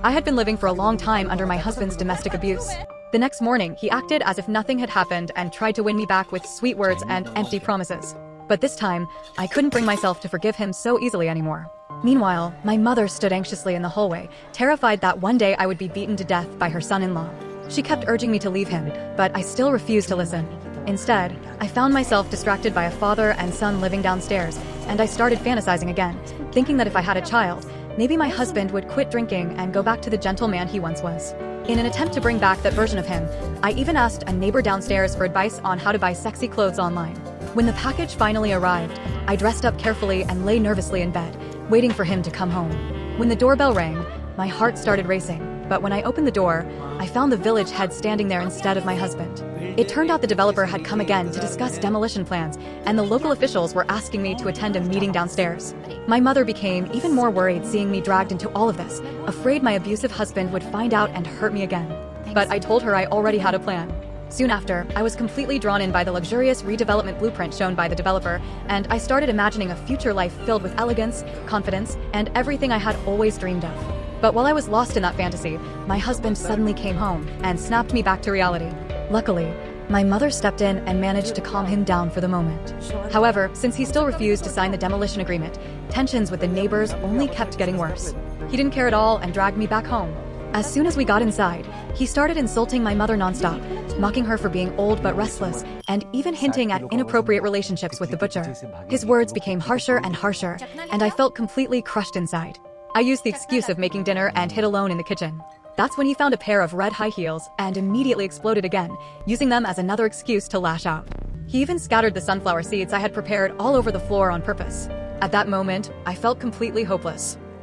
I had been living for a long time under my husband's domestic abuse. The next morning, he acted as if nothing had happened and tried to win me back with sweet words and empty promises. But this time, I couldn't bring myself to forgive him so easily anymore. Meanwhile, my mother stood anxiously in the hallway, terrified that one day I would be beaten to death by her son-in-law. She kept urging me to leave him, but I still refused to listen. Instead, I found myself distracted by a father and son living downstairs, and I started fantasizing again, thinking that if I had a child, maybe my husband would quit drinking and go back to the gentle man he once was. In an attempt to bring back that version of him, I even asked a neighbor downstairs for advice on how to buy sexy clothes online. When the package finally arrived, I dressed up carefully and lay nervously in bed, waiting for him to come home. When the doorbell rang, my heart started racing, but when I opened the door, I found the village head standing there instead of my husband. It turned out the developer had come again to discuss demolition plans, and the local officials were asking me to attend a meeting downstairs. My mother became even more worried seeing me dragged into all of this, afraid my abusive husband would find out and hurt me again. But I told her I already had a plan. Soon after, I was completely drawn in by the luxurious redevelopment blueprint shown by the developer, and I started imagining a future life filled with elegance, confidence, and everything I had always dreamed of. But while I was lost in that fantasy, my husband suddenly came home and snapped me back to reality. Luckily, my mother stepped in and managed to calm him down for the moment. However, since he still refused to sign the demolition agreement, tensions with the neighbors only kept getting worse. He didn't care at all and dragged me back home. As soon as we got inside, he started insulting my mother nonstop, mocking her for being old but restless, and even hinting at inappropriate relationships with the butcher. His words became harsher and harsher, and I felt completely crushed inside. I used the excuse of making dinner and hid alone in the kitchen. That's when he found a pair of red high heels and immediately exploded again, using them as another excuse to lash out. He even scattered the sunflower seeds I had prepared all over the floor on purpose. At that moment, I felt completely hopeless.